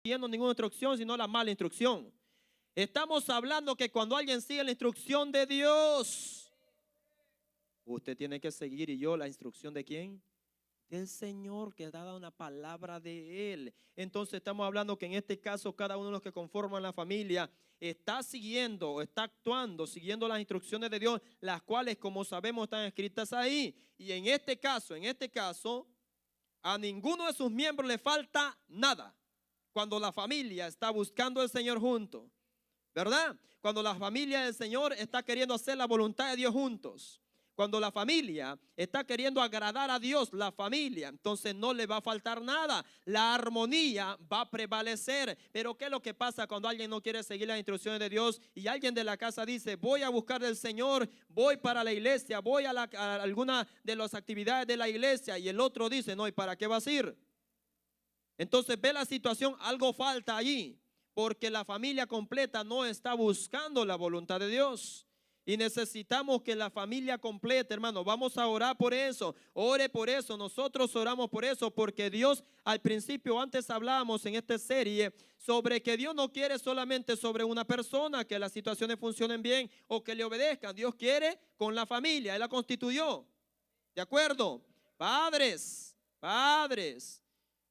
siguiendo ninguna instrucción, sino la mala instrucción. Estamos hablando que cuando alguien sigue la instrucción de Dios, usted tiene que seguir, y yo, la instrucción ¿de quién? Del Señor, que ha dado una palabra de Él. Entonces estamos hablando que en este caso cada uno de los que conforman la familia está siguiendo, está actuando, siguiendo las instrucciones de Dios, las cuales, como sabemos, están escritas ahí. Y en este caso, a ninguno de sus miembros le falta nada. Cuando la familia está buscando al Señor juntos, ¿verdad? Cuando la familia del Señor está queriendo hacer la voluntad de Dios juntos. Cuando la familia está queriendo agradar a Dios, la familia, entonces no le va a faltar nada. La armonía va a prevalecer. Pero ¿qué es lo que pasa cuando alguien no quiere seguir las instrucciones de Dios y alguien de la casa dice, voy a buscar del Señor, voy para la iglesia, voy a alguna de las actividades de la iglesia, y el otro dice, no, ¿y para qué vas a ir? Entonces ve la situación, algo falta allí, porque la familia completa no está buscando la voluntad de Dios. Y necesitamos que la familia completa, hermano, vamos a orar por eso. Ore por eso, nosotros oramos por eso, porque Dios, al principio, antes hablábamos en esta serie sobre que Dios no quiere solamente sobre una persona, que las situaciones funcionen bien o que le obedezcan. Dios quiere con la familia, Él la constituyó. ¿De acuerdo? Padres,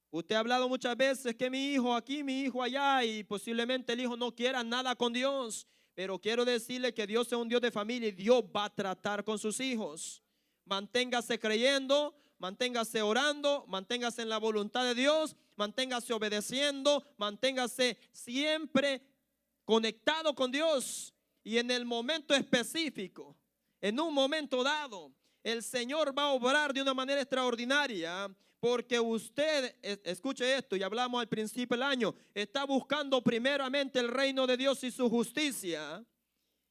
usted ha hablado muchas veces que mi hijo aquí, mi hijo allá, y posiblemente el hijo no quiera nada con Dios. Pero quiero decirle que Dios es un Dios de familia y Dios va a tratar con sus hijos. Manténgase creyendo, manténgase orando, manténgase en la voluntad de Dios, manténgase obedeciendo, manténgase siempre conectado con Dios. Y en el momento específico, en un momento dado, el Señor va a obrar de una manera extraordinaria. Porque usted, escuche esto, y hablamos al principio del año, está buscando primeramente el reino de Dios y su justicia,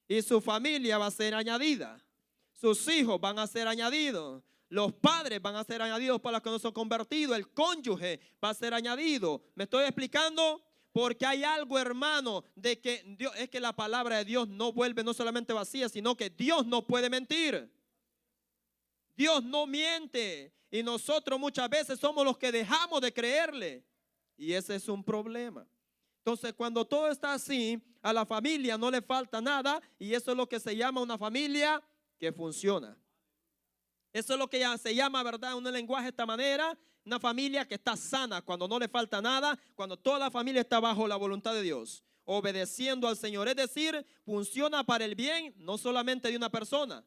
y su familia va a ser añadida. Sus hijos van a ser añadidos. Los padres van a ser añadidos para los que no son convertidos. El cónyuge va a ser añadido. ¿Me estoy explicando? Porque hay algo, hermano, de que Dios, es que la palabra de Dios no vuelve no solamente vacía, sino que Dios no puede mentir. Dios no miente, y nosotros muchas veces somos los que dejamos de creerle, y ese es un problema. Entonces, cuando todo está así, a la familia no le falta nada, y eso es lo que se llama una familia que funciona. Eso es lo que ya se llama, ¿verdad?, un lenguaje de esta manera, una familia que está sana, cuando no le falta nada, cuando toda la familia está bajo la voluntad de Dios, obedeciendo al Señor. Es decir, funciona para el bien no solamente de una persona,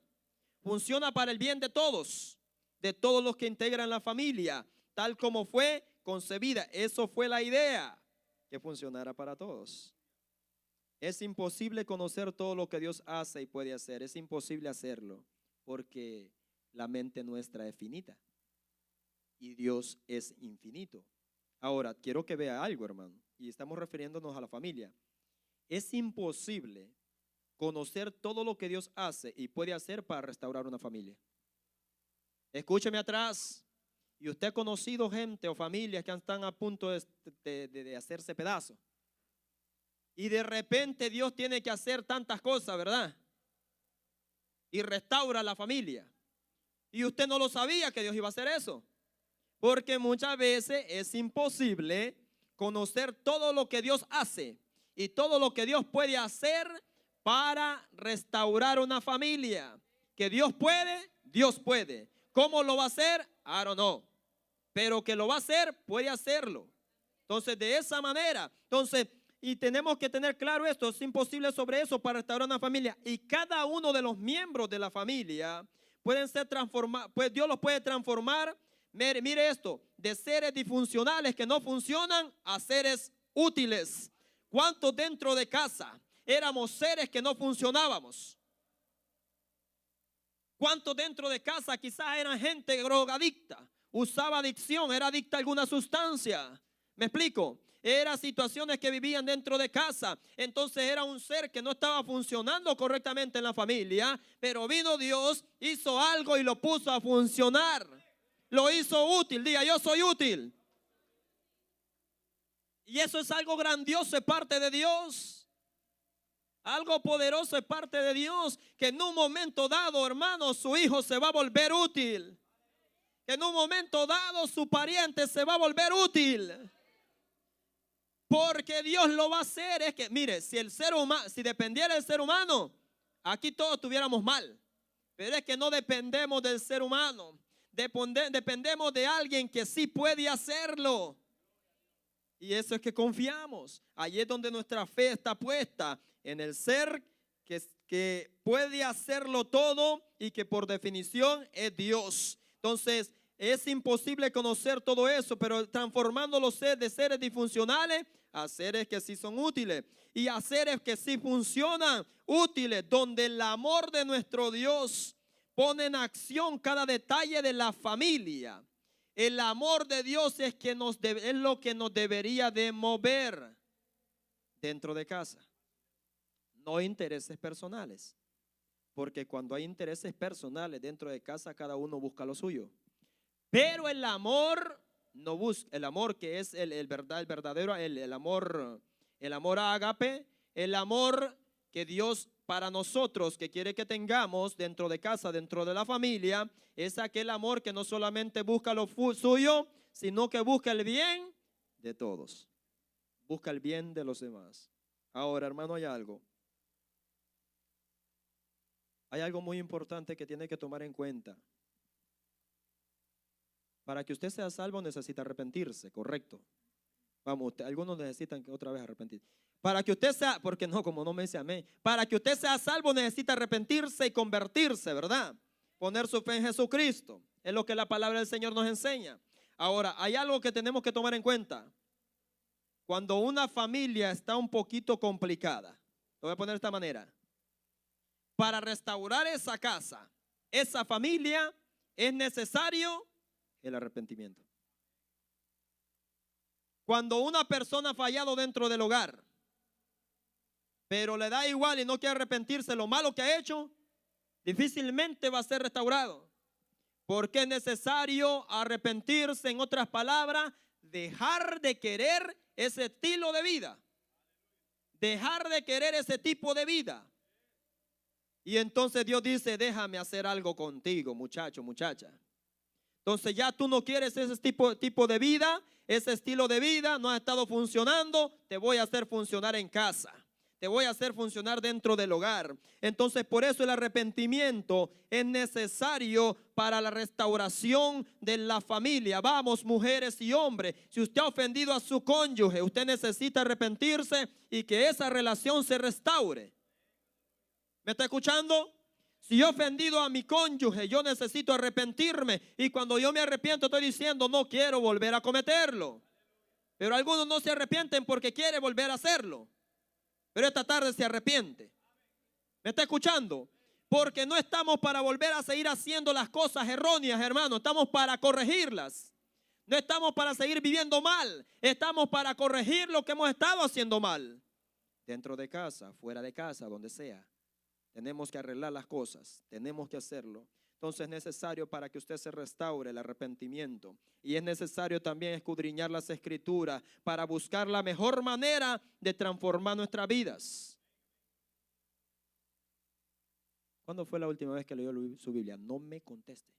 funciona para el bien de todos los que integran la familia, tal como fue concebida. Eso fue la idea, que funcionara para todos. Es imposible conocer todo lo que Dios hace y puede hacer. Es imposible hacerlo, porque la mente nuestra es finita y Dios es infinito. Ahora, quiero que vea algo, hermano, y estamos refiriéndonos a la familia. Es imposible conocer todo lo que Dios hace y puede hacer para restaurar una familia. Escúcheme atrás. Y usted ha conocido gente o familias que están a punto de hacerse pedazos. Y de repente Dios tiene que hacer tantas cosas, ¿verdad? Y restaura la familia. Y usted no lo sabía que Dios iba a hacer eso. Porque muchas veces es imposible conocer todo lo que Dios hace y todo lo que Dios puede hacer para restaurar una familia. Que Dios puede, Dios puede. ¿Cómo lo va a hacer? I don't know. Pero que lo va a hacer, puede hacerlo. Entonces, de esa manera, y tenemos que tener claro esto, es imposible sobre eso para restaurar una familia. Y cada uno de los miembros de la familia pueden ser transformados, pues Dios los puede transformar. Mire esto, de seres disfuncionales que no funcionan a seres útiles. ¿Cuántos dentro de casa éramos seres que no funcionábamos? ¿Cuántos dentro de casa quizás eran gente drogadicta? Usaba adicción, era adicta a alguna sustancia. ¿Me explico? Eran situaciones que vivían dentro de casa. Entonces era un ser que no estaba funcionando correctamente en la familia, pero vino Dios, hizo algo y lo puso a funcionar. Lo hizo útil. Diga, yo soy útil. Y eso es algo grandioso de parte de Dios. Algo poderoso de parte de Dios, que en un momento dado, hermano, su hijo se va a volver útil. Que en un momento dado su pariente se va a volver útil. Porque Dios lo va a hacer. Es que, mire, si el ser humano, si dependiera del ser humano, aquí todos estuviéramos mal. Pero es que no dependemos del ser humano. Dependemos de alguien que sí puede hacerlo. Y eso es que confiamos. Allí es donde nuestra fe está puesta, en el ser que puede hacerlo todo y que por definición es Dios. Entonces, es imposible conocer todo eso, pero transformándolos de seres disfuncionales a seres que sí son útiles y a seres que sí funcionan, útiles, donde el amor de nuestro Dios pone en acción cada detalle de la familia. El amor de Dios es lo que nos debería de mover dentro de casa, no intereses personales, porque cuando hay intereses personales dentro de casa, cada uno busca lo suyo. Pero el amor no busca, el amor que es el verdadero, el amor ágape, el amor que Dios para nosotros que quiere que tengamos dentro de casa, dentro de la familia, es aquel amor que no solamente busca lo suyo, sino que busca el bien de todos, busca el bien de los demás. Ahora, hermano, hay algo muy importante que tiene que tomar en cuenta. Para que usted sea salvo necesita arrepentirse, correcto. Vamos, algunos necesitan otra vez arrepentirse. Para que usted sea, porque no, como no me dice amén. Para que usted sea salvo necesita arrepentirse y convertirse, ¿verdad? Poner su fe en Jesucristo. Es lo que la palabra del Señor nos enseña. Ahora, hay algo que tenemos que tomar en cuenta. Cuando una familia está un poquito complicada, lo voy a poner de esta manera. Para restaurar esa casa, esa familia, es necesario el arrepentimiento. Cuando una persona ha fallado dentro del hogar, pero le da igual y no quiere arrepentirse de lo malo que ha hecho, difícilmente va a ser restaurado. Porque es necesario arrepentirse, en otras palabras, dejar de querer ese estilo de vida. Dejar de querer ese tipo de vida. Y entonces Dios dice, déjame hacer algo contigo, muchacho, muchacha. Entonces ya tú no quieres ese tipo de vida, ese estilo de vida, no ha estado funcionando, te voy a hacer funcionar en casa. Te voy a hacer funcionar dentro del hogar. Entonces por eso el arrepentimiento es necesario para la restauración de la familia. Vamos, mujeres y hombres, si usted ha ofendido a su cónyuge, usted necesita arrepentirse y que esa relación se restaure. ¿Me está escuchando? Si yo he ofendido a mi cónyuge, yo necesito arrepentirme. Y cuando yo me arrepiento estoy diciendo no quiero volver a cometerlo. Pero algunos no se arrepienten porque quieren volver a hacerlo. Pero esta tarde se arrepiente. ¿Me está escuchando? Porque no estamos para volver a seguir haciendo las cosas erróneas, hermano. Estamos para corregirlas. No estamos para seguir viviendo mal. Estamos para corregir lo que hemos estado haciendo mal. Dentro de casa, fuera de casa, donde sea. Tenemos que arreglar las cosas, tenemos que hacerlo. Entonces es necesario para que usted se restaure el arrepentimiento. Y es necesario también escudriñar las escrituras para buscar la mejor manera de transformar nuestras vidas. ¿Cuándo fue la última vez que leyó su Biblia? No me conteste.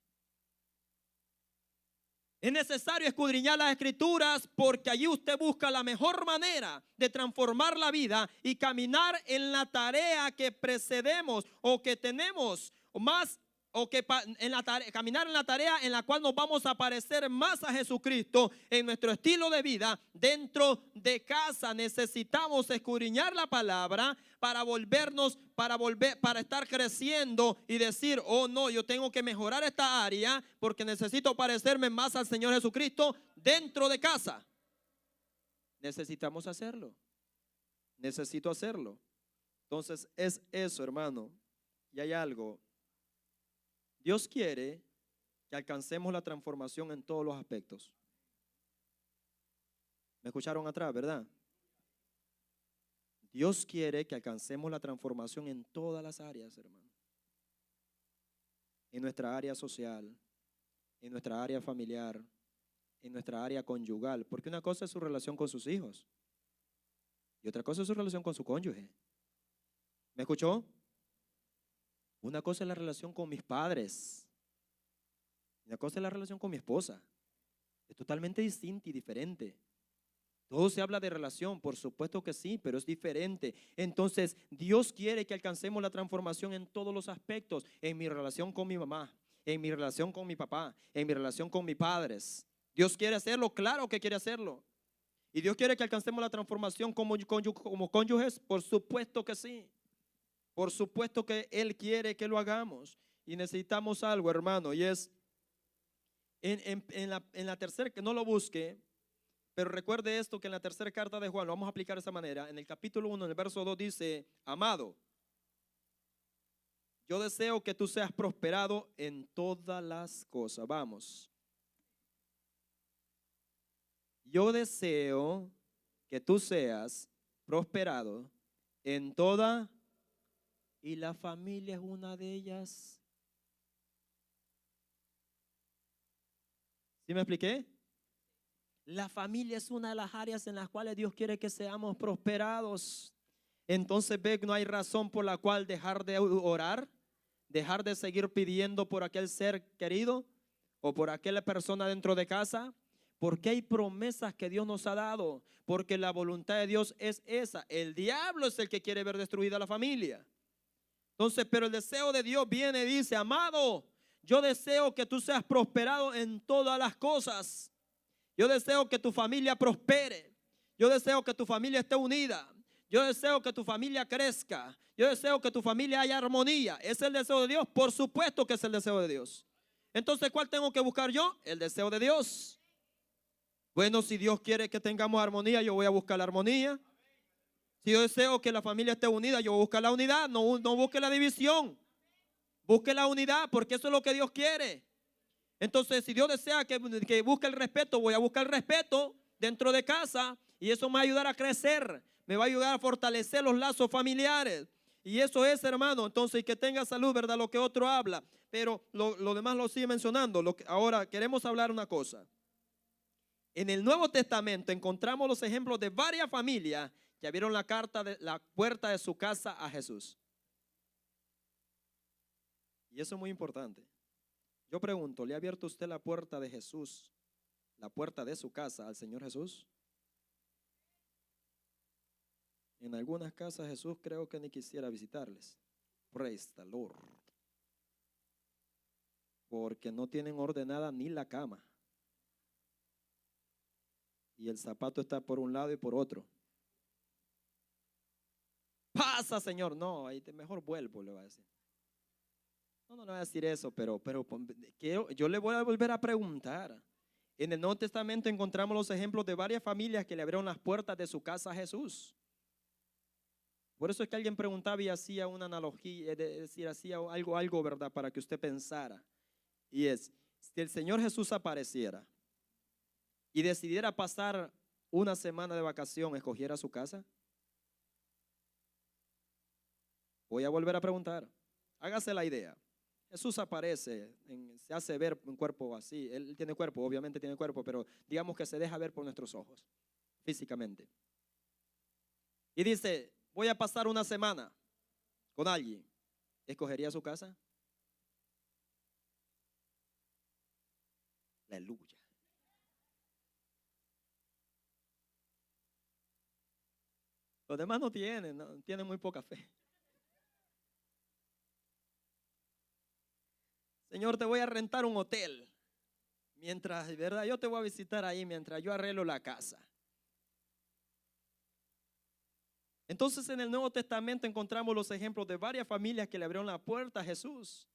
Es necesario escudriñar las escrituras porque allí usted busca la mejor manera de transformar la vida y caminar en la tarea que precedemos o que tenemos más o que caminar en la tarea en la cual nos vamos a parecer más a Jesucristo en nuestro estilo de vida dentro de casa. Necesitamos escudriñar la palabra para para estar creciendo y decir, oh no, yo tengo que mejorar esta área porque necesito parecerme más al Señor Jesucristo dentro de casa. Necesitamos hacerlo. Necesito hacerlo. Entonces es eso, hermano. Y hay algo. Dios quiere que alcancemos la transformación en todos los aspectos. ¿Me escucharon atrás, verdad? Dios quiere que alcancemos la transformación en todas las áreas, hermano. En nuestra área social, en nuestra área familiar, en nuestra área conyugal. Porque una cosa es su relación con sus hijos y otra cosa es su relación con su cónyuge. ¿Me escuchó? Una cosa es la relación con mis padres. Una cosa es la relación con mi esposa. Es totalmente distinta y diferente. Todo se habla de relación, por supuesto que sí, pero es diferente. Entonces, Dios quiere que alcancemos la transformación en todos los aspectos, en mi relación con mi mamá, en mi relación con mi papá, en mi relación con mis padres. Dios quiere hacerlo, claro que quiere hacerlo. Y Dios quiere que alcancemos la transformación como cónyuges, por supuesto que sí. Por supuesto que Él quiere que lo hagamos. Y necesitamos algo, hermano, y es en la tercera, que no lo busque. Pero recuerde esto, que en la tercera carta de Juan, lo vamos a aplicar de esa manera. En el capítulo 1, en el verso 2 dice: amado, yo deseo que tú seas prosperado en todas las cosas. Vamos. Yo deseo que tú seas prosperado en toda, y la familia es una de ellas. ¿Sí me expliqué? La familia es una de las áreas en las cuales Dios quiere que seamos prosperados. Entonces ve que no hay razón por la cual dejar de orar, dejar de seguir pidiendo por aquel ser querido o por aquella persona dentro de casa, porque hay promesas que Dios nos ha dado, porque la voluntad de Dios es esa. El diablo es el que quiere ver destruida la familia. Entonces, pero el deseo de Dios viene y dice: amado, yo deseo que tú seas prosperado en todas las cosas. Yo deseo que tu familia prospere. Yo deseo que tu familia esté unida. Yo deseo que tu familia crezca. Yo deseo que tu familia haya armonía. ¿Es el deseo de Dios? Por supuesto que es el deseo de Dios. Entonces, ¿cuál tengo que buscar yo? El deseo de Dios. Bueno, si Dios quiere que tengamos armonía, yo voy a buscar la armonía. Si yo deseo que la familia esté unida, yo voy a buscar la unidad. No busque la división. Busque la unidad, porque eso es lo que Dios quiere. Entonces, si Dios desea que busque el respeto, voy a buscar el respeto dentro de casa, y eso me va a ayudar a crecer, me va a ayudar a fortalecer los lazos familiares. Y eso es, hermano. Entonces, que tenga salud, ¿verdad? Lo que otro habla, pero lo demás lo sigue mencionando. Ahora queremos hablar una cosa. En el Nuevo Testamento encontramos los ejemplos de varias familias que abrieron la puerta de su casa a Jesús. Y eso es muy importante. Yo pregunto, ¿le ha abierto usted la puerta de Jesús, la puerta de su casa al Señor Jesús? En algunas casas Jesús creo que ni quisiera visitarles. Praise the Lord. Porque no tienen ordenada ni la cama. Y el zapato está por un lado y por otro. Pasa, Señor. No, ahí mejor vuelvo, le va a decir. No le voy a decir eso, pero yo le voy a volver a preguntar. En el Nuevo Testamento encontramos los ejemplos de varias familias que le abrieron las puertas de su casa a Jesús. Por eso es que alguien preguntaba y hacía una analogía, es decir, hacía algo, ¿verdad? Para que usted pensara. Y es, si el Señor Jesús apareciera y decidiera pasar una semana de vacación, ¿escogiera su casa? Voy a volver a preguntar. Hágase la idea. Jesús aparece, se hace ver un cuerpo así. Él tiene cuerpo, obviamente tiene cuerpo, pero digamos que se deja ver por nuestros ojos, físicamente. Y dice: voy a pasar una semana con alguien. ¿Escogería su casa? Aleluya. Los demás no tienen muy poca fe. Señor, te voy a rentar un hotel. Mientras, ¿verdad? Yo te voy a visitar ahí mientras yo arreglo la casa. Entonces, en el Nuevo Testamento encontramos los ejemplos de varias familias que le abrieron la puerta a Jesús.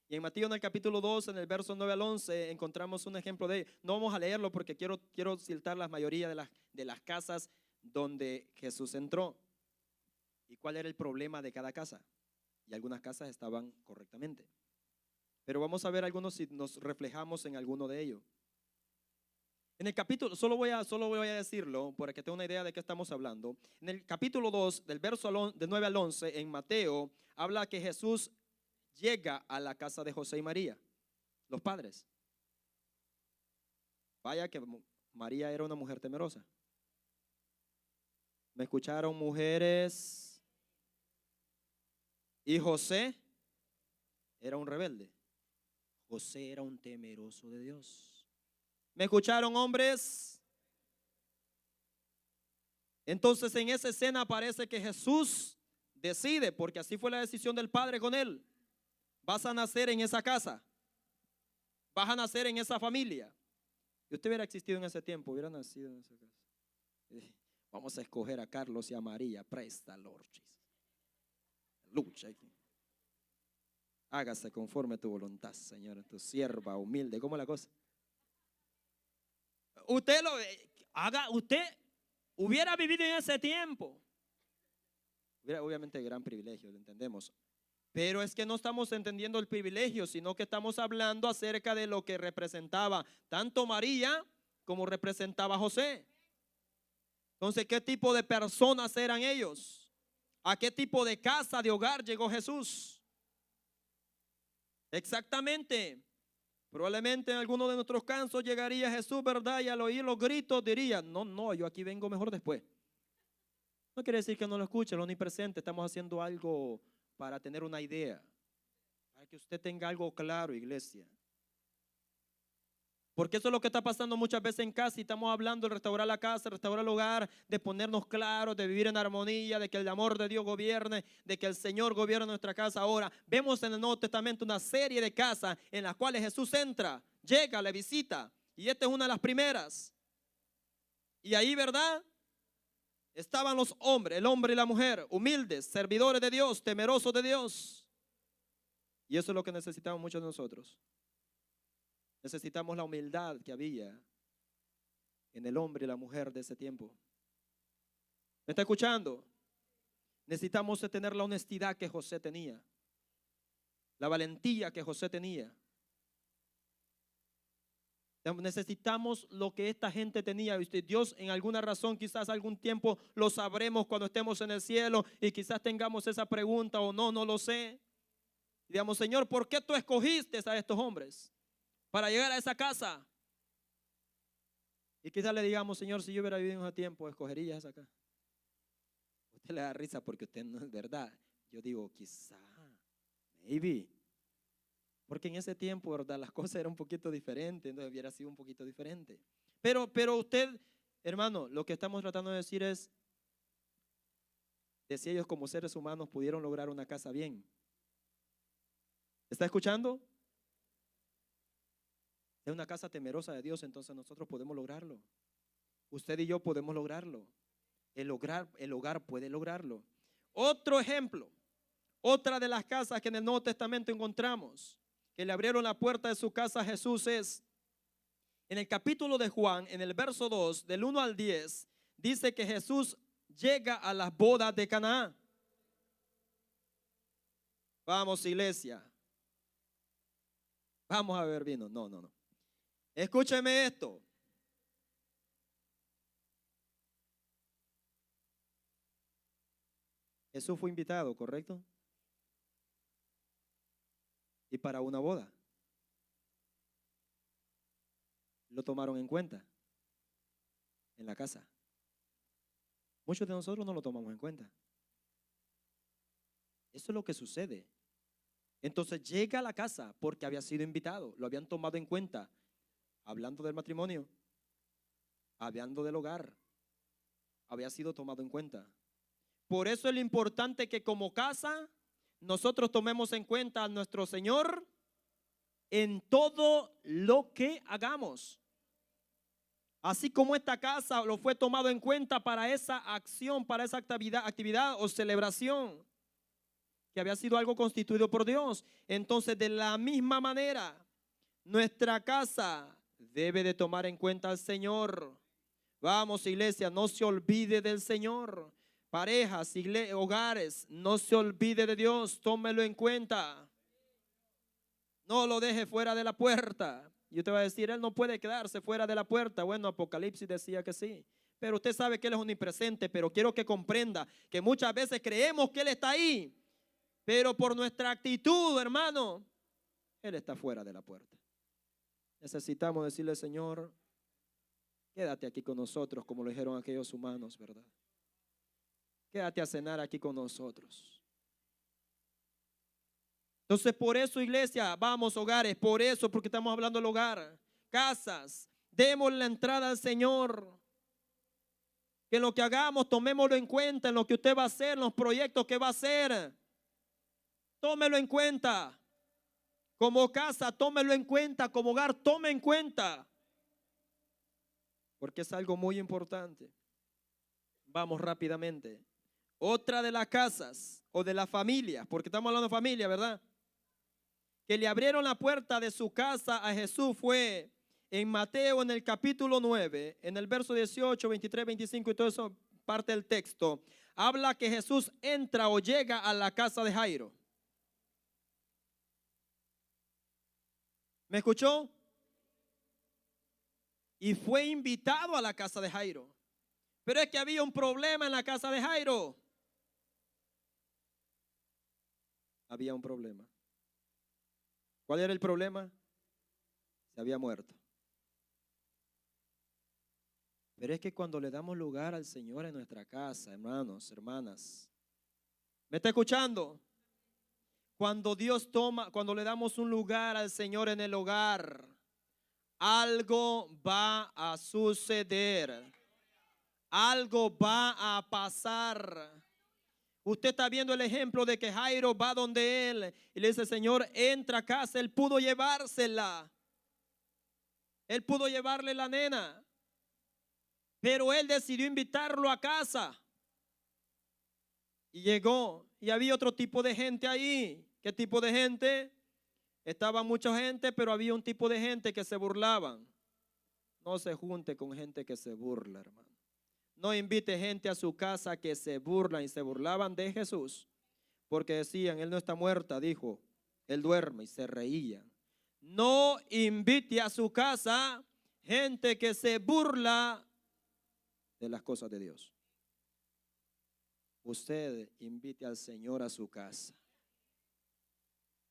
Y en Mateo, en el capítulo 2, en el verso 9 al 11, encontramos un ejemplo de, no vamos a leerlo porque quiero citar la mayoría de las casas donde Jesús entró. ¿Y cuál era el problema de cada casa? Y algunas casas estaban correctamente. Pero vamos a ver algunos si nos reflejamos en alguno de ellos. En el capítulo, solo voy a decirlo para que tenga una idea de qué estamos hablando. En el capítulo 2, del verso de 9 al 11, en Mateo, habla que Jesús llega a la casa de José y María, los padres. Vaya que María era una mujer temerosa. ¿Me escucharon, mujeres? Y José era un rebelde. José era un temeroso de Dios. ¿Me escucharon, hombres? Entonces en esa escena aparece que Jesús decide, porque así fue la decisión del Padre con él. Vas a nacer en esa casa, vas a nacer en esa familia. Y usted hubiera existido en ese tiempo, hubiera nacido en esa casa. Vamos a escoger a Carlos y a María. Praise the Lord Jesus. Lucha aquí. Hágase conforme a tu voluntad, Señor, tu sierva humilde. ¿Cómo es la cosa? Usted usted hubiera vivido en ese tiempo. Hubiera, obviamente, gran privilegio, lo entendemos. Pero es que no estamos entendiendo el privilegio, sino que estamos hablando acerca de lo que representaba tanto María como representaba José. Entonces, ¿qué tipo de personas eran ellos? ¿A qué tipo de casa, de hogar llegó Jesús? Exactamente. Probablemente en alguno de nuestros casos llegaría Jesús, ¿verdad? Y al oír los gritos diría, no, yo aquí vengo mejor después. No quiere decir que no lo escuche, lo omnipresente. Estamos haciendo algo para tener una idea, para que usted tenga algo claro, iglesia. Porque eso es lo que está pasando muchas veces en casa y estamos hablando de restaurar la casa, restaurar el hogar, de ponernos claros, de vivir en armonía, de que el amor de Dios gobierne, de que el Señor gobierne nuestra casa. Ahora, vemos en el Nuevo Testamento una serie de casas en las cuales Jesús entra, llega, le visita, y esta es una de las primeras. Y ahí, ¿verdad? Estaban los hombres, el hombre y la mujer, humildes, servidores de Dios, temerosos de Dios. Y eso es lo que necesitamos muchos de nosotros. Necesitamos la humildad que había en el hombre y la mujer de ese tiempo. ¿Me está escuchando? Necesitamos tener la honestidad que José tenía, la valentía que José tenía. Necesitamos lo que esta gente tenía. Dios, en alguna razón, quizás algún tiempo lo sabremos cuando estemos en el cielo y quizás tengamos esa pregunta o no lo sé. Digamos, Señor, ¿por qué tú escogiste a estos hombres para llegar a esa casa? Y quizás le digamos, Señor, si yo hubiera vivido en ese tiempo, escogería esa casa. Usted le da risa porque usted no es verdad. Yo digo, quizá, maybe. Porque en ese tiempo, ¿verdad? Las cosas eran un poquito diferentes, entonces hubiera sido un poquito diferente. Pero usted, hermano, lo que estamos tratando de decir es, de si ellos como seres humanos pudieron lograr una casa bien. ¿Está escuchando? Es una casa temerosa de Dios, entonces nosotros podemos lograrlo. Usted y yo podemos lograrlo. El hogar puede lograrlo. Otro ejemplo, otra de las casas que en el Nuevo Testamento encontramos, que le abrieron la puerta de su casa a Jesús, es en el capítulo de Juan, en el verso 2, del 1 al 10, dice que Jesús llega a las bodas de Caná. Vamos, iglesia. Vamos a beber vino. No. Escúcheme esto. Jesús fue invitado, ¿correcto? Y para una boda. Lo tomaron en cuenta en la casa. Muchos de nosotros no lo tomamos en cuenta. Eso es lo que sucede. Entonces llega a la casa porque había sido invitado, lo habían tomado en cuenta, hablando del matrimonio, hablando del hogar, había sido tomado en cuenta. Por eso es lo importante que como casa nosotros tomemos en cuenta a nuestro Señor en todo lo que hagamos. Así como esta casa lo fue tomado en cuenta para esa acción, para esa actividad o celebración, que había sido algo constituido por Dios. Entonces, de la misma manera, nuestra casa debe de tomar en cuenta al Señor. Vamos, iglesia, no se olvide del Señor. Parejas, hogares, no se olvide de Dios, tómelo en cuenta. No lo deje fuera de la puerta. Y usted va a decir, Él no puede quedarse fuera de la puerta. Bueno, Apocalipsis decía que sí. Pero usted sabe que Él es omnipresente, pero quiero que comprenda que muchas veces creemos que Él está ahí. Pero por nuestra actitud, hermano, Él está fuera de la puerta. Necesitamos decirle, Señor, quédate aquí con nosotros, como lo dijeron aquellos humanos, ¿verdad? Quédate a cenar aquí con nosotros. Entonces, por eso, iglesia, vamos, hogares, por eso, porque estamos hablando del hogar, casas, demos la entrada al Señor. Que en lo que hagamos, tomémoslo en cuenta, en lo que usted va a hacer, en los proyectos que va a hacer. Tómelo en cuenta. Como casa, tómelo en cuenta. Como hogar, tome en cuenta. Porque es algo muy importante. Vamos rápidamente. Otra de las casas o de las familias, porque estamos hablando de familia, ¿verdad? Que le abrieron la puerta de su casa a Jesús fue en Mateo, en el capítulo 9, en el verso 18, 23, 25 y todo eso, parte del texto. Habla que Jesús entra o llega a la casa de Jairo. ¿Me escuchó? Y fue invitado a la casa de Jairo. Pero es que había un problema en la casa de Jairo. Había un problema. ¿Cuál era el problema? Se había muerto. Pero es que cuando le damos lugar al Señor en nuestra casa, hermanos, hermanas, ¿me está escuchando? Cuando Dios toma, cuando le damos un lugar al Señor en el hogar, algo va a suceder. Algo va a pasar. Usted está viendo el ejemplo de que Jairo va donde él y le dice, Señor, entra a casa. Él pudo llevársela. Él pudo llevarle la nena. Pero él decidió invitarlo a casa. Y llegó. Y había otro tipo de gente ahí. ¿Qué tipo de gente? Estaba mucha gente, pero había un tipo de gente que se burlaban. No se junte con gente que se burla, hermano. No invite gente a su casa que se burlan y se burlaban de Jesús. Porque decían, Él no está muerta, dijo, Él duerme, y se reían. No invite a su casa gente que se burla de las cosas de Dios. Usted invite al Señor a su casa.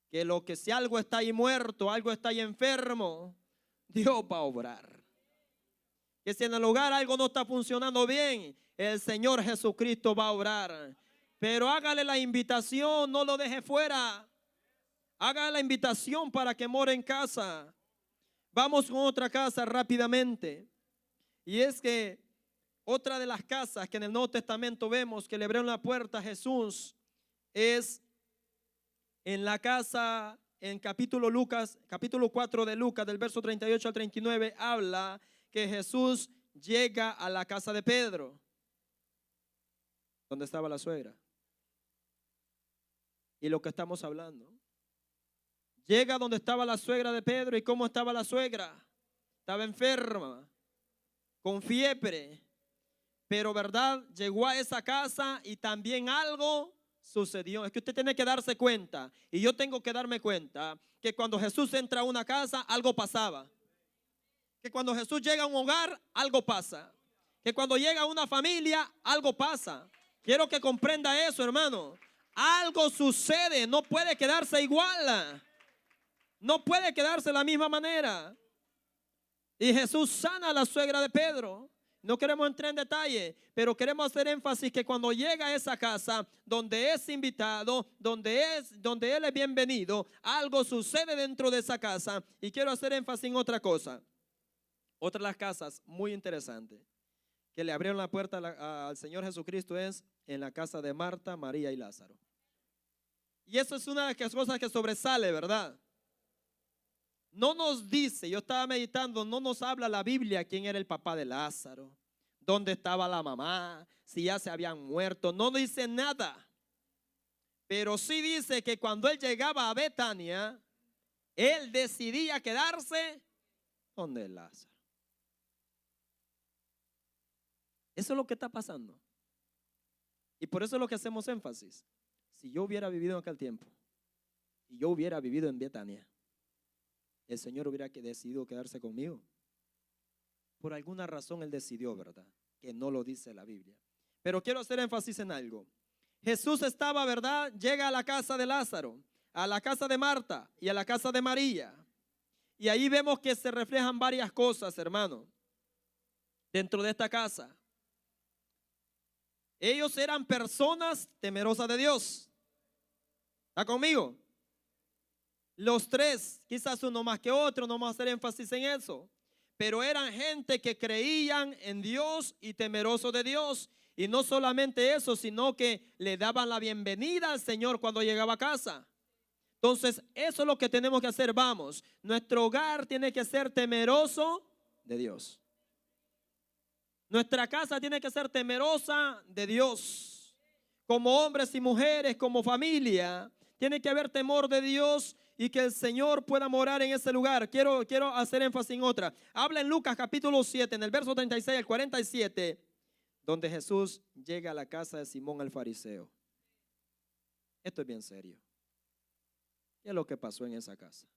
Que lo que si algo está ahí muerto, algo está ahí enfermo, Dios va a obrar. Que si en el hogar algo no está funcionando bien, el Señor Jesucristo va a obrar. Pero hágale la invitación, no lo deje fuera. Hágale la invitación para que more en casa. Vamos con otra casa rápidamente. Y es que otra de las casas que en el Nuevo Testamento vemos que le abrieron la puerta a Jesús es en la casa, en capítulo 4 de Lucas, del verso 38 al 39, habla que Jesús llega a la casa de Pedro, donde estaba la suegra. Y lo que estamos hablando. Llega donde estaba la suegra de Pedro. ¿Y cómo estaba la suegra? Estaba enferma, con fiebre. Pero verdad, llegó a esa casa y también algo sucedió. Es que usted tiene que darse cuenta, y yo tengo que darme cuenta, que cuando Jesús entra a una casa, algo pasaba. Que cuando Jesús llega a un hogar, algo pasa. Que cuando llega a una familia, algo pasa. Quiero que comprenda eso, hermano. Algo sucede, no puede quedarse igual. No puede quedarse de la misma manera. Y Jesús sana a la suegra de Pedro. No queremos entrar en detalle, pero queremos hacer énfasis que cuando llega a esa casa, donde es invitado, donde él es bienvenido, algo sucede dentro de esa casa. Y quiero hacer énfasis en otra cosa. Otra de las casas muy interesante que le abrieron la puerta al Señor Jesucristo es en la casa de Marta, María y Lázaro. Y eso es una de las cosas que sobresale, ¿verdad? No nos dice, yo estaba meditando, no nos habla la Biblia quién era el papá de Lázaro, dónde estaba la mamá, si ya se habían muerto, no dice nada. Pero sí dice que cuando él llegaba a Betania, él decidía quedarse donde Lázaro. Eso es lo que está pasando. Y por eso es lo que hacemos énfasis. Si yo hubiera vivido en aquel tiempo y yo hubiera vivido en Betania, el Señor hubiera decidido quedarse conmigo. Por alguna razón Él decidió, ¿verdad? Que no lo dice la Biblia. Pero quiero hacer énfasis en algo. Jesús estaba, ¿verdad? Llega a la casa de Lázaro, a la casa de Marta y a la casa de María. Y ahí vemos que se reflejan varias cosas, hermano, dentro de esta casa. Ellos eran personas temerosas de Dios. ¿Está conmigo? Los tres, quizás uno más que otro, no vamos a hacer énfasis en eso. pero eran gente que creían en Dios y temerosos de Dios. Y no solamente eso, sino que le daban la bienvenida al Señor cuando llegaba a casa. Entonces, eso es lo que tenemos que hacer. Vamos, nuestro hogar tiene que ser temeroso de Dios. Nuestra casa tiene que ser temerosa de Dios. Como hombres y mujeres, como familia, tiene que haber temor de Dios y que el Señor pueda morar en ese lugar. Quiero hacer énfasis en otra. Habla en Lucas capítulo 7, en el verso 36 al 47, donde Jesús llega a la casa de Simón el fariseo. Esto es bien serio. ¿Qué es lo que pasó en esa casa?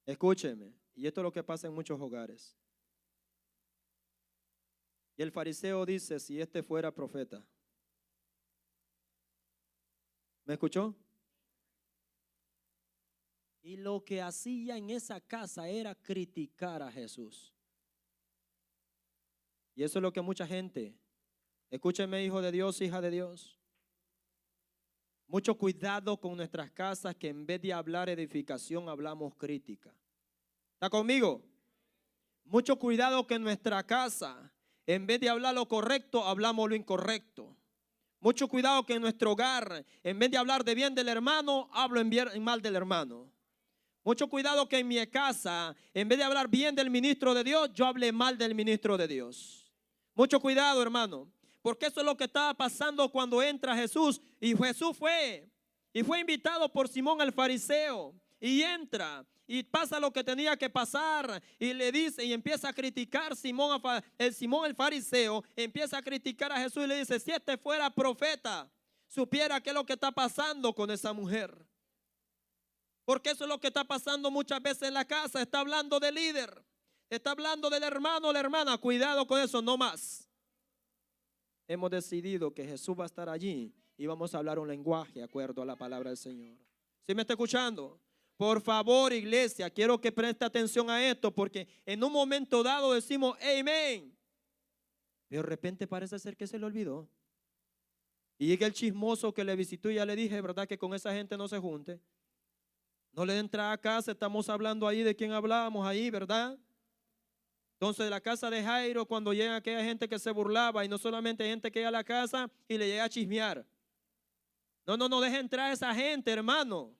Escúcheme, y esto es lo que pasa en muchos hogares. Y el fariseo dice, si este fuera profeta. ¿Me escuchó? Y lo que hacía en esa casa era criticar a Jesús. Y eso es lo que mucha gente, escúcheme, hijo de Dios, hija de Dios. Mucho cuidado con nuestras casas, que en vez de hablar edificación, hablamos crítica. ¿Está conmigo? Mucho cuidado que en nuestra casa, en vez de hablar lo correcto, hablamos lo incorrecto. Mucho cuidado que en nuestro hogar, en vez de hablar de bien del hermano, hablo en mal del hermano. Mucho cuidado que en mi casa, en vez de hablar bien del ministro de Dios, yo hable mal del ministro de Dios. Mucho cuidado, hermano, porque eso es lo que estaba pasando cuando entra Jesús. Y Jesús fue invitado por Simón el fariseo, y entra y pasa lo que tenía que pasar, y le dice, y empieza a criticar Simón el fariseo, empieza a criticar a Jesús y le dice, si este fuera profeta, supiera qué es lo que está pasando con esa mujer. Porque eso es lo que está pasando muchas veces en la casa. Está hablando del líder, está hablando del hermano o la hermana. Cuidado con eso, no más. Hemos decidido que Jesús va a estar allí y vamos a hablar un lenguaje de acuerdo a la palabra del Señor. ¿Sí me está escuchando? Por favor, iglesia, quiero que preste atención a esto, porque en un momento dado decimos amén, pero de repente parece ser que se le olvidó. Y llega el chismoso que le visitó y ya le dije, ¿verdad? Que con esa gente no se junte. No le entra a casa, estamos hablando ahí de quién hablábamos ahí, ¿verdad? Entonces, de la casa de Jairo, cuando llega aquella gente que se burlaba, y no solamente gente que llega a la casa y le llega a chismear. No deje entrar a esa gente, hermano.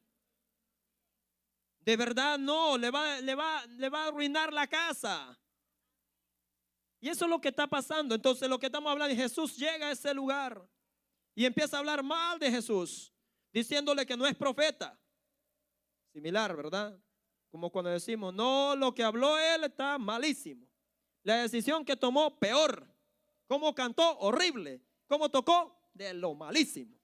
De verdad no, le va a arruinar la casa. Y eso es lo que está pasando. Entonces, lo que estamos hablando, Jesús llega a ese lugar y empieza a hablar mal de Jesús, diciéndole que no es profeta. Similar, ¿verdad? Como cuando decimos, no, lo que habló él está malísimo. La decisión que tomó, peor. Cómo cantó, horrible. Cómo tocó, de lo malísimo.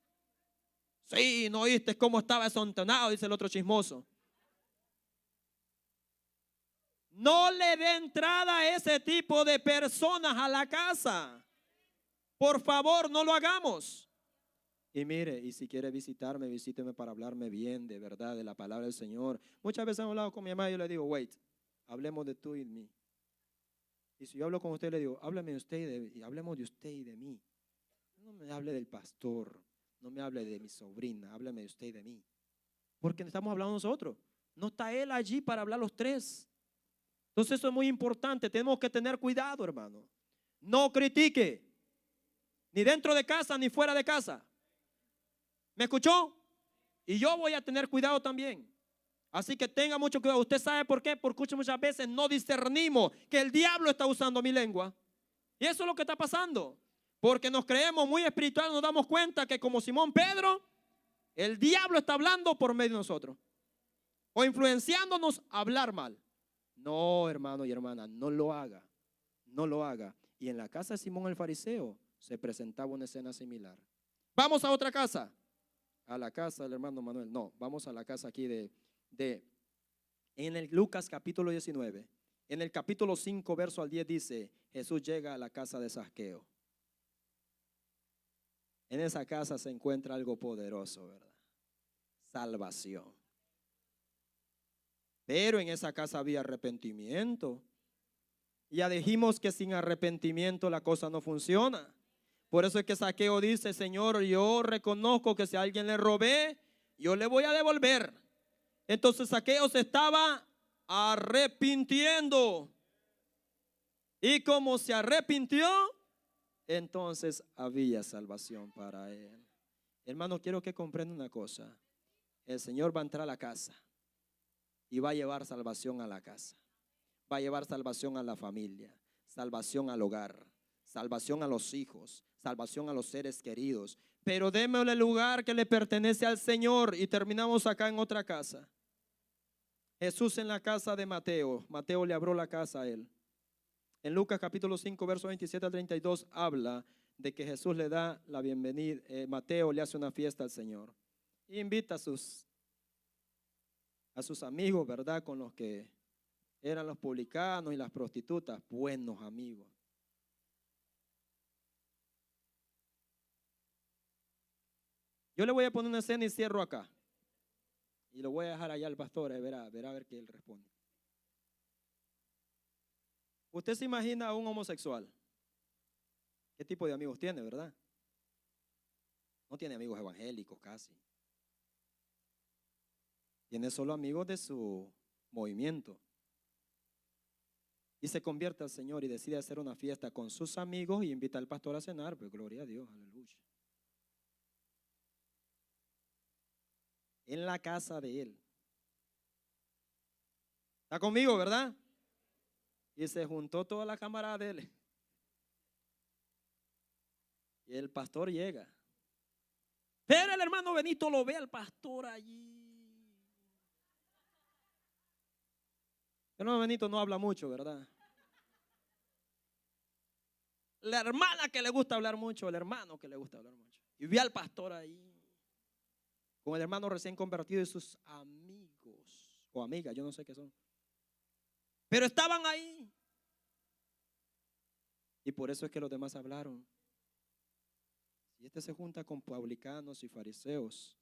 Sí, no oíste cómo estaba desentonado, dice el otro chismoso. No le dé entrada a ese tipo de personas a la casa. Por favor, no lo hagamos. Y mire, y si quiere visitarme, visíteme para hablarme bien de verdad de la palabra del Señor. Muchas veces he hablado con mi mamá y yo le digo, wait, hablemos de tú y de mí. Y si yo hablo con usted, le digo, háblame de usted y hablemos de usted y de mí. No me hable del pastor, no me hable de mi sobrina, háblame de usted y de mí. Porque estamos hablando nosotros. No está él allí para hablar los tres. Entonces eso es muy importante. Tenemos que tener cuidado, hermano. No critique, ni dentro de casa ni fuera de casa. ¿Me escuchó? Y yo voy a tener cuidado también. Así que tenga mucho cuidado. ¿Usted sabe por qué? Porque muchas veces no discernimos que el diablo está usando mi lengua. Y eso es lo que está pasando. Porque nos creemos muy espirituales, nos damos cuenta que como Simón Pedro, el diablo está hablando por medio de nosotros. O influenciándonos a hablar mal. No, hermano y hermana, no lo haga. No lo haga. Y en la casa de Simón el fariseo se presentaba una escena similar. Vamos a otra casa. A la casa del hermano Manuel. No, vamos a la casa aquí en el Lucas capítulo 19. En el capítulo 5 verso al 10 dice, Jesús llega a la casa de Zaqueo. En esa casa se encuentra algo poderoso, ¿verdad? Salvación. Pero en esa casa había arrepentimiento. Ya dijimos que sin arrepentimiento la cosa no funciona. Por eso es que Zaqueo dice, Señor, yo reconozco que si a alguien le robé, yo le voy a devolver. Entonces Zaqueo se estaba arrepintiendo. Y como se arrepintió, entonces había salvación para él. Hermano, quiero que comprenda una cosa. El Señor va a entrar a la casa y va a llevar salvación a la casa. Va a llevar salvación a la familia, salvación al hogar, salvación a los hijos, salvación a los seres queridos. Pero démosle el lugar que le pertenece al Señor. Y terminamos acá en otra casa. Jesús en la casa de Mateo. Mateo le abrió la casa a él. En Lucas capítulo 5, verso 27 al 32 habla de que Jesús le da la bienvenida. Mateo le hace una fiesta al Señor. E invita a sus amigos, ¿verdad? Con los que eran los publicanos y las prostitutas, buenos amigos. Yo le voy a poner una escena y cierro acá. Y lo voy a dejar allá al pastor, verá a ver qué él responde. Usted se imagina a un homosexual. ¿Qué tipo de amigos tiene, verdad? No tiene amigos evangélicos casi. Tiene solo amigos de su movimiento. Y se convierte al Señor y decide hacer una fiesta con sus amigos y invita al pastor a cenar. Pues gloria a Dios, aleluya. En la casa de él. ¿Está conmigo, verdad? Y se juntó toda la camarada de él. Y el pastor llega. Pero el hermano Benito lo ve al pastor allí. El hermano Benito no habla mucho, ¿verdad? La hermana que le gusta hablar mucho, el hermano que le gusta hablar mucho. Y ve al pastor ahí. Con el hermano recién convertido y sus amigos. O amigas, yo no sé qué son. Pero estaban ahí. Y por eso es que los demás hablaron. Y este se junta con publicanos y fariseos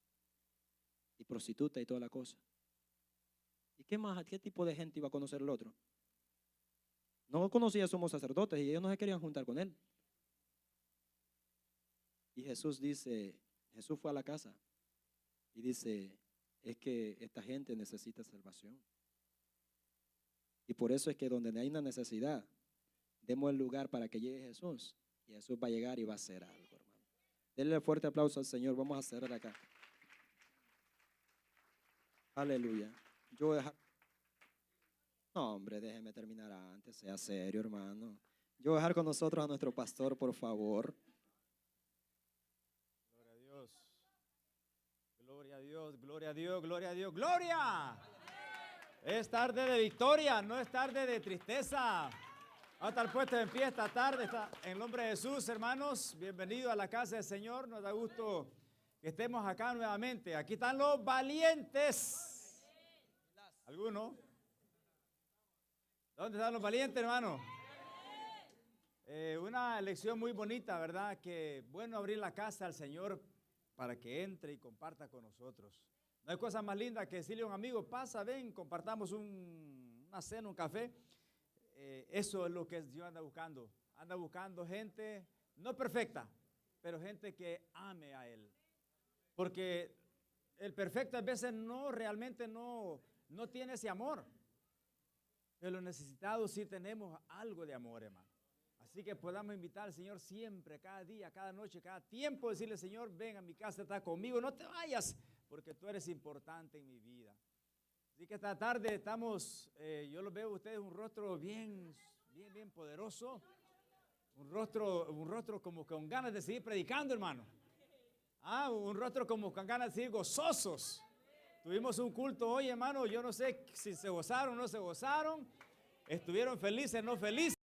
y prostitutas y toda la cosa. ¿Y qué más? ¿Qué tipo de gente iba a conocer el otro? No conocía a somos sacerdotes y ellos no se querían juntar con él. Y Jesús dice, Jesús fue a la casa y dice, es que esta gente necesita salvación. Y por eso es que donde hay una necesidad, demos el lugar para que llegue Jesús. Y Jesús va a llegar y va a hacer algo, hermano. Denle un fuerte aplauso al Señor. Vamos a cerrar acá. Aleluya. Yo voy a dejar... No, hombre, déjeme terminar antes. Sea serio, hermano. Yo voy a dejar con nosotros a nuestro pastor, por favor. Gloria a Dios. Gloria a Dios, gloria a Dios, gloria a Dios, gloria. Es tarde de victoria, no es tarde de tristeza. Vamos a estar puestos en pie esta tarde. En el nombre de Jesús, hermanos, bienvenidos a la casa del Señor. Nos da gusto que estemos acá nuevamente. Aquí están los valientes. ¿Alguno? ¿Dónde están los valientes, hermano? Una lección muy bonita, ¿verdad? Que bueno abrir la casa al Señor para que entre y comparta con nosotros. No hay cosa más linda que decirle a un amigo, pasa, ven, compartamos una cena, un café. Eso es lo que Dios anda buscando. Anda buscando gente, no perfecta, pero gente que ame a Él. Porque el perfecto a veces realmente no tiene ese amor. Pero los necesitados sí tenemos algo de amor, hermano. Así que podamos invitar al Señor siempre, cada día, cada noche, cada tiempo, decirle, Señor, ven a mi casa, está conmigo, no te vayas, porque tú eres importante en mi vida. Así que esta tarde estamos, yo los veo a ustedes un rostro bien poderoso, un rostro como con ganas de seguir predicando, hermano. Un rostro como con ganas de seguir gozosos. Tuvimos un culto hoy, hermano, yo no sé si se gozaron o no se gozaron, estuvieron felices, no felices.